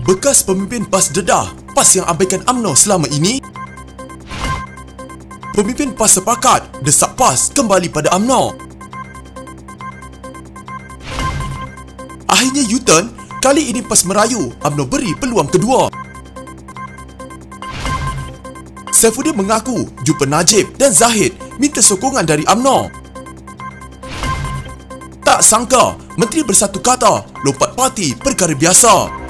Bekas pemimpin PAS dedah, PAS yang abaikan UMNO selama ini? Pemimpin PAS sepakat, desak PAS kembali pada UMNO. Akhirnya U-turn, kali ini PAS merayu, UMNO beri peluang kedua. Saifuddin mengaku jumpa Najib dan Zahid minta sokongan dari UMNO. Tak sangka, Menteri Bersatu kata lompat parti perkara biasa.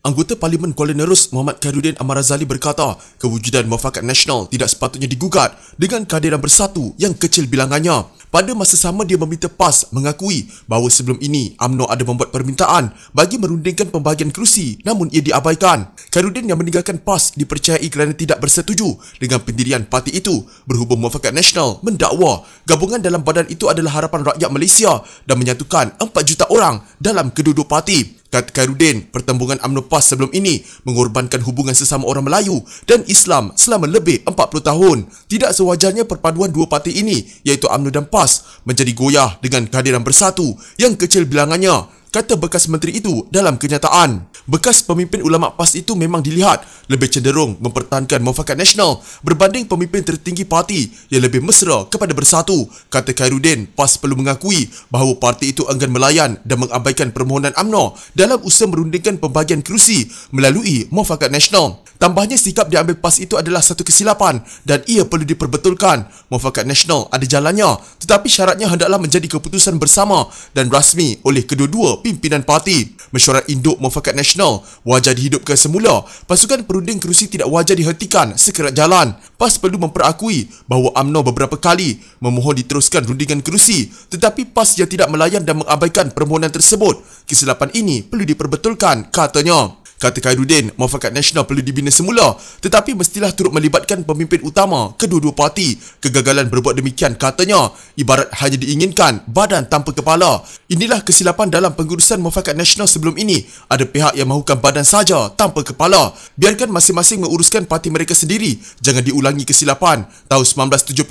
Anggota Parlimen Kuala Nerus Muhammad Khairuddin Ahmad Razali berkata kewujudan Muafakat Nasional tidak sepatutnya digugat dengan kehadiran bersatu yang kecil bilangannya. Pada masa sama dia meminta PAS mengakui bahawa sebelum ini UMNO ada membuat permintaan bagi merundingkan pembahagian kerusi namun ia diabaikan. Khairuddin yang meninggalkan PAS dipercayai kerana tidak bersetuju dengan pendirian parti itu berhubung Muafakat Nasional mendakwa gabungan dalam badan itu adalah harapan rakyat Malaysia dan menyatukan 4 juta orang dalam kedua-dua parti. Kata Khairuddin, pertembungan UMNO PAS sebelum ini mengorbankan hubungan sesama orang Melayu dan Islam selama lebih 40 tahun. Tidak sewajarnya perpaduan dua parti ini, iaitu UMNO dan PAS, menjadi goyah dengan kehadiran bersatu yang kecil bilangannya, kata bekas menteri itu dalam kenyataan. Bekas pemimpin ulama PAS itu memang dilihat lebih cenderung mempertahankan Muafakat Nasional berbanding pemimpin tertinggi parti yang lebih mesra kepada bersatu. Kata Khairuddin, PAS perlu mengakui bahawa parti itu enggan melayan dan mengabaikan permohonan UMNO dalam usaha merundingkan pembahagian kerusi melalui Muafakat Nasional. Tambahnya, sikap diambil PAS itu adalah satu kesilapan dan ia perlu diperbetulkan. Muafakat Nasional ada jalannya, tetapi syaratnya hendaklah menjadi keputusan bersama dan rasmi oleh kedua-dua pimpinan parti. Mesyuarat induk Muafakat Nasional wajar dihidupkan semula. Pasukan perunding kerusi tidak wajar dihentikan sekerat jalan. PAS perlu memperakui bahawa UMNO beberapa kali memohon diteruskan rundingan kerusi, tetapi PAS yang tidak melayan dan mengabaikan permohonan tersebut. Kesilapan ini perlu diperbetulkan, katanya. Kata Khairuddin, Muafakat Nasional perlu dibina semula, tetapi mestilah turut melibatkan pemimpin utama kedua-dua parti. Kegagalan berbuat demikian, katanya, ibarat hanya diinginkan badan tanpa kepala. Inilah kesilapan dalam pengurusan Muafakat Nasional sebelum ini. Ada pihak yang mahukan badan saja tanpa kepala. Biarkan masing-masing menguruskan parti mereka sendiri. Jangan diulangi kesilapan tahun 1978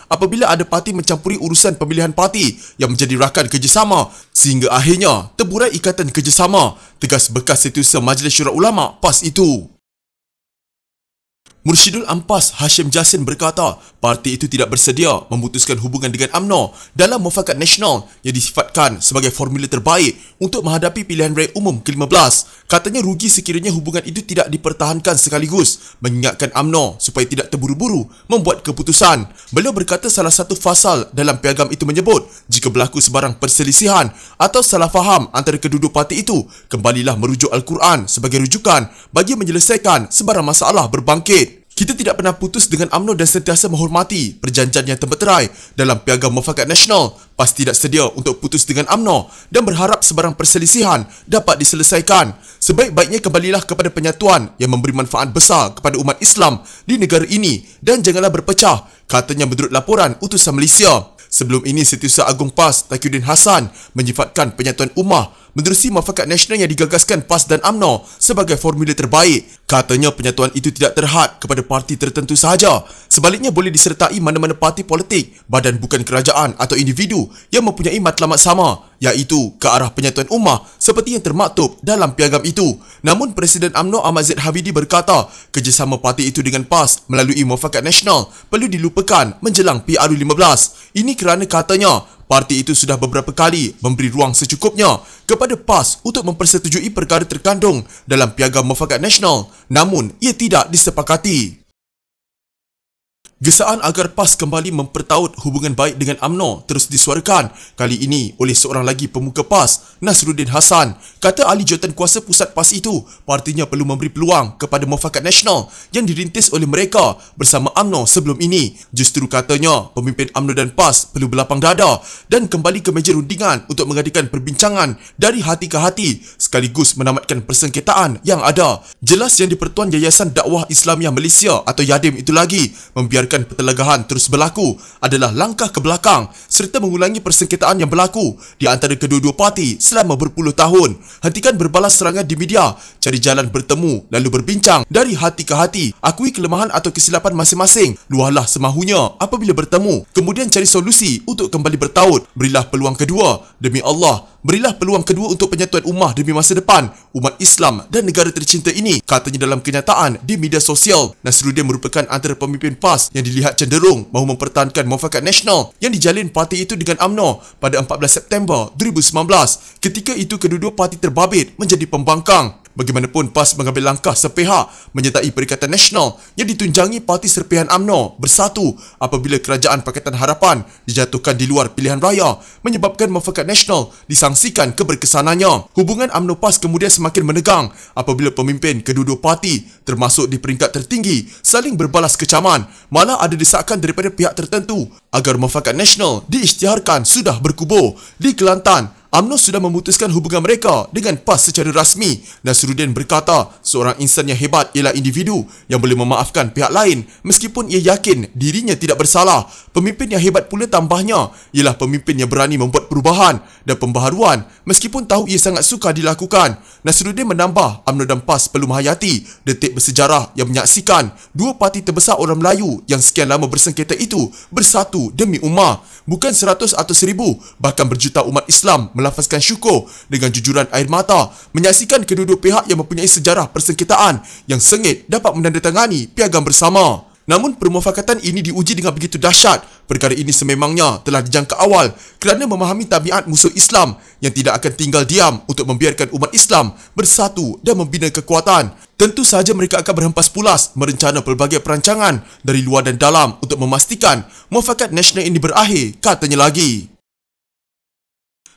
apabila ada parti mencampuri urusan pemilihan parti yang menjadi rakan kerjasama sehingga akhirnya terburai ikatan kerjasama, tegas bekas Setiausaha Majlis Syura Ulama PAS itu. Mursyidul Ampas Hashim Jassin berkata parti itu tidak bersedia memutuskan hubungan dengan UMNO dalam Muafakat Nasional yang disifatkan sebagai formula terbaik untuk menghadapi pilihan raya umum ke-15. Katanya rugi sekiranya hubungan itu tidak dipertahankan sekaligus, mengingatkan UMNO supaya tidak terburu-buru membuat keputusan. Beliau berkata salah satu fasal dalam piagam itu menyebut jika berlaku sebarang perselisihan atau salah faham antara kedua-dua parti itu, kembalilah merujuk Al-Quran sebagai rujukan bagi menyelesaikan sebarang masalah berbangkit. Kita tidak pernah putus dengan UMNO dan sentiasa menghormati perjanjian yang termeterai dalam piagam Muafakat Nasional. PAS tidak sedia untuk putus dengan UMNO dan berharap sebarang perselisihan dapat diselesaikan. Sebaik-baiknya kembalilah kepada penyatuan yang memberi manfaat besar kepada umat Islam di negara ini dan janganlah berpecah, katanya menurut laporan utusan Malaysia. Sebelum ini, Setiausaha Agung PAS Taqiyuddin Hassan menyifatkan penyatuan ummah menerusi Muafakat Nasional yang digagaskan PAS dan UMNO sebagai formula terbaik. Katanya penyatuan itu tidak terhad kepada parti tertentu sahaja. Sebaliknya boleh disertai mana-mana parti politik, badan bukan kerajaan atau individu yang mempunyai matlamat sama, iaitu ke arah penyatuan ummah seperti yang termaktub dalam piagam itu. Namun Presiden UMNO Ahmad Zaid Habidi berkata kerjasama parti itu dengan PAS melalui Muafakat Nasional perlu dilupakan menjelang PRU15. Ini kerana katanya parti itu sudah beberapa kali memberi ruang secukupnya kepada PAS untuk mempersetujui perkara terkandung dalam piagam Muafakat Nasional, namun ia tidak disepakati. Gesaan agar PAS kembali mempertaut hubungan baik dengan UMNO terus disuarakan, kali ini oleh seorang lagi pemuka PAS, Nasruddin Hassan. Kata ahli jawatankuasa pusat PAS itu, partinya perlu memberi peluang kepada Muafakat Nasional yang dirintis oleh mereka bersama UMNO sebelum ini. Justru katanya, pemimpin UMNO dan PAS perlu berlapang dada dan kembali ke meja rundingan untuk mengadakan perbincangan dari hati ke hati sekaligus menamatkan persengketaan yang ada. Jelas yang di-Pertuan Yayasan Dakwah Islamiah Malaysia atau YADIM itu lagi membiarkan membiarkan pertelagahan terus berlaku adalah langkah ke belakang serta mengulangi persengketaan yang berlaku di antara kedua-dua parti selama berpuluh tahun. Hentikan berbalas serangan di media, cari jalan bertemu lalu berbincang dari hati ke hati, akui kelemahan atau kesilapan masing-masing, luahlah semahunya apabila bertemu, kemudian cari solusi untuk kembali bertaut. Berilah peluang kedua, demi Allah, berilah peluang kedua untuk penyatuan ummah demi masa depan umat Islam dan negara tercinta ini, katanya dalam kenyataan di media sosial. Nasruddin merupakan antara pemimpin PAS yang dilihat cenderung mahu mempertahankan muafakat nasional yang dijalin parti itu dengan UMNO pada 14 September 2019. Ketika itu kedua-dua parti terbabit menjadi pembangkang. Bagaimanapun, PAS mengambil langkah sepihak menyertai Perikatan Nasional yang ditunjangi Parti Serpihan UMNO bersatu apabila Kerajaan Pakatan Harapan dijatuhkan di luar pilihan raya, menyebabkan muafakat nasional disangsikan keberkesanannya. Hubungan UMNO PAS kemudian semakin menegang apabila pemimpin kedua-dua parti termasuk di peringkat tertinggi saling berbalas kecaman. Malah ada desakan daripada pihak tertentu agar muafakat nasional diisytiharkan sudah berkubur. Di Kelantan, UMNO sudah memutuskan hubungan mereka dengan PAS secara rasmi. Nasruddin berkata, seorang insan yang hebat ialah individu yang boleh memaafkan pihak lain meskipun ia yakin dirinya tidak bersalah. Pemimpin yang hebat pula tambahnya ialah pemimpin yang berani membuat perubahan dan pembaharuan meskipun tahu ia sangat sukar dilakukan. Nasruddin menambah, UMNO dan PAS perlu menghayati detik bersejarah yang menyaksikan dua parti terbesar orang Melayu yang sekian lama bersengketa itu bersatu demi ummah. Bukan 100 atau 1000, bahkan berjuta umat Islam melafazkan syukur dengan jujuran air mata menyaksikan kedua-dua pihak yang mempunyai sejarah persengketaan yang sengit dapat menandatangani piagam bersama. Namun permufakatan ini diuji dengan begitu dahsyat. Perkara ini sememangnya telah dijangka awal kerana memahami tabiat musuh Islam yang tidak akan tinggal diam untuk membiarkan umat Islam bersatu dan membina kekuatan. Tentu sahaja mereka akan berhempas pulas merencana pelbagai perancangan dari luar dan dalam untuk memastikan muafakat nasional ini berakhir, katanya lagi.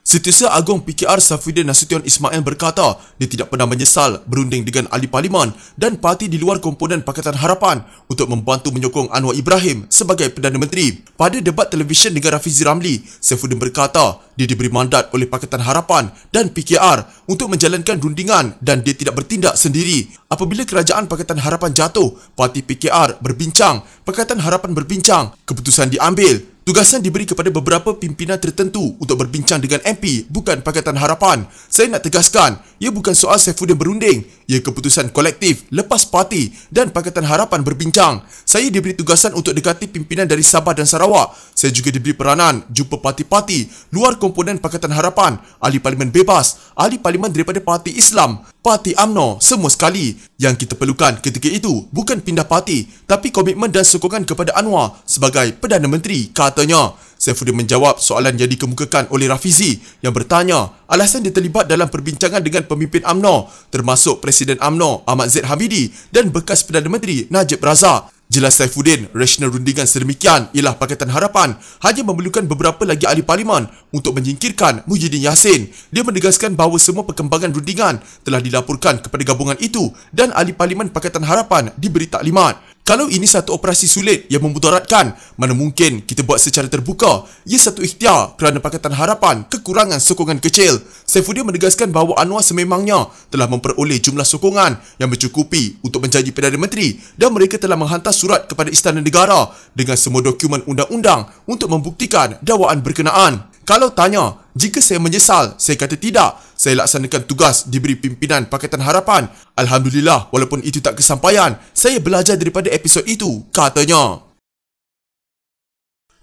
Setiausaha Agong PKR Saifuddin Nasution Ismail berkata dia tidak pernah menyesal berunding dengan ahli parlimen dan parti di luar komponen Pakatan Harapan untuk membantu menyokong Anwar Ibrahim sebagai Perdana Menteri. Pada debat televisyen dengan Rafizi Ramli, Saifuddin berkata dia diberi mandat oleh Pakatan Harapan dan PKR untuk menjalankan rundingan dan dia tidak bertindak sendiri. Apabila Kerajaan Pakatan Harapan jatuh, parti PKR berbincang, Pakatan Harapan berbincang, keputusan diambil. Tugasan diberi kepada beberapa pimpinan tertentu untuk berbincang dengan MP, bukan Pakatan Harapan. Saya nak tegaskan, ia bukan soal Saifuddin berunding. Ia keputusan kolektif lepas parti dan Pakatan Harapan berbincang. Saya diberi tugasan untuk dekati pimpinan dari Sabah dan Sarawak. Saya juga diberi peranan jumpa parti-parti luar komponen Pakatan Harapan, ahli parlimen bebas, ahli parlimen daripada parti Islam, parti UMNO, semua sekali. Yang kita perlukan ketika itu bukan pindah parti, tapi komitmen dan sokongan kepada Anwar sebagai Perdana Menteri, katanya. Saifuddin menjawab soalan yang dikemukakan oleh Rafizi yang bertanya alasan dia terlibat dalam perbincangan dengan pemimpin UMNO termasuk Presiden UMNO Ahmad Zaid Hamidi dan bekas Perdana Menteri Najib Razak. Jelas Saifuddin, rasional rundingan sedemikian ialah Pakatan Harapan hanya memerlukan beberapa lagi ahli parlimen untuk menyingkirkan Muhyiddin Yassin. Dia menegaskan bahawa semua perkembangan rundingan telah dilaporkan kepada gabungan itu dan ahli parlimen Pakatan Harapan diberi taklimat. Kalau ini satu operasi sulit yang memudaratkan, mana mungkin kita buat secara terbuka? Ia satu ikhtiar kerana Pakatan Harapan kekurangan sokongan kecil. Saifuddin menegaskan bahawa Anwar sememangnya telah memperoleh jumlah sokongan yang mencukupi untuk menjadi Perdana Menteri dan mereka telah menghantar surat kepada Istana Negara dengan semua dokumen undang-undang untuk membuktikan dakwaan berkenaan. Kalau tanya, jika saya menyesal, saya kata tidak. Saya laksanakan tugas diberi pimpinan Pakatan Harapan. Alhamdulillah, walaupun itu tak kesampaian, saya belajar daripada episod itu, katanya.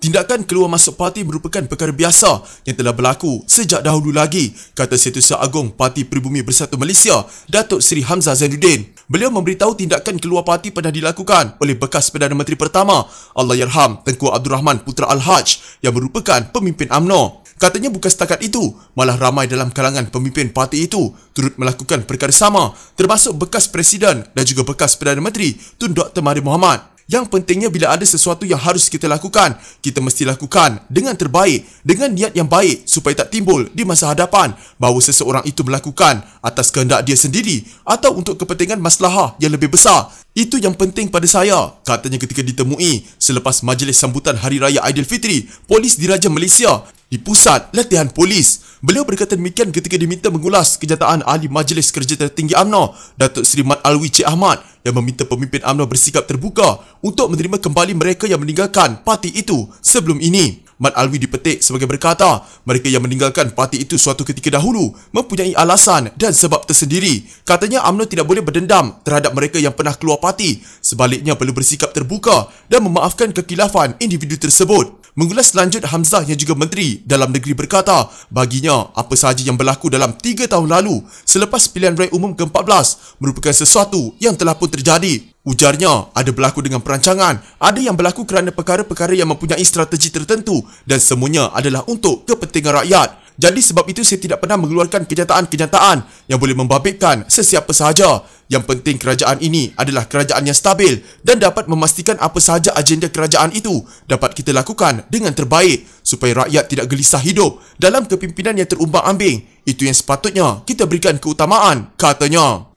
Tindakan keluar masuk parti merupakan perkara biasa yang telah berlaku sejak dahulu lagi, kata Setiausaha Agong Parti Pribumi Bersatu Malaysia, Datuk Seri Hamzah Zainuddin. Beliau memberitahu tindakan keluar parti pernah dilakukan oleh bekas Perdana Menteri pertama, Allahyarham Tengku Abdul Rahman Putra Al-Haj yang merupakan pemimpin UMNO. Katanya bukan setakat itu, malah ramai dalam kalangan pemimpin parti itu turut melakukan perkara sama, termasuk bekas Presiden dan juga bekas Perdana Menteri Tun Dr. Mahathir Mohamad. Yang pentingnya bila ada sesuatu yang harus kita lakukan, kita mesti lakukan dengan terbaik, dengan niat yang baik supaya tak timbul di masa hadapan bahawa seseorang itu melakukan atas kehendak dia sendiri atau untuk kepentingan maslahah yang lebih besar. Itu yang penting pada saya, katanya ketika ditemui selepas majlis sambutan Hari Raya Aidilfitri Polis Diraja Malaysia. di Pusat Latihan Polis. Beliau berkata demikian ketika diminta mengulas kenyataan Ahli Majlis Kerja Tertinggi UMNO, Datuk Seri Mat Alwi Cik Ahmad, yang meminta pemimpin UMNO bersikap terbuka untuk menerima kembali mereka yang meninggalkan parti itu sebelum ini. Mat Alwi dipetik sebagai berkata, mereka yang meninggalkan parti itu suatu ketika dahulu mempunyai alasan dan sebab tersendiri. Katanya UMNO tidak boleh berdendam terhadap mereka yang pernah keluar parti. Sebaliknya perlu bersikap terbuka dan memaafkan kekhilafan individu tersebut. Mengulas lanjut, Hamzah yang juga Menteri Dalam Negeri berkata, baginya apa sahaja yang berlaku dalam 3 tahun lalu selepas pilihan raya umum ke-14 merupakan sesuatu yang telah pun terjadi. Ujarnya, ada berlaku dengan perancangan, ada yang berlaku kerana perkara-perkara yang mempunyai strategi tertentu dan semuanya adalah untuk kepentingan rakyat. Jadi sebab itu saya tidak pernah mengeluarkan kenyataan-kenyataan yang boleh membabitkan sesiapa sahaja. Yang penting kerajaan ini adalah kerajaan yang stabil dan dapat memastikan apa sahaja agenda kerajaan itu dapat kita lakukan dengan terbaik supaya rakyat tidak gelisah hidup dalam kepimpinan yang terumbang-ambing. Itu yang sepatutnya kita berikan keutamaan, katanya.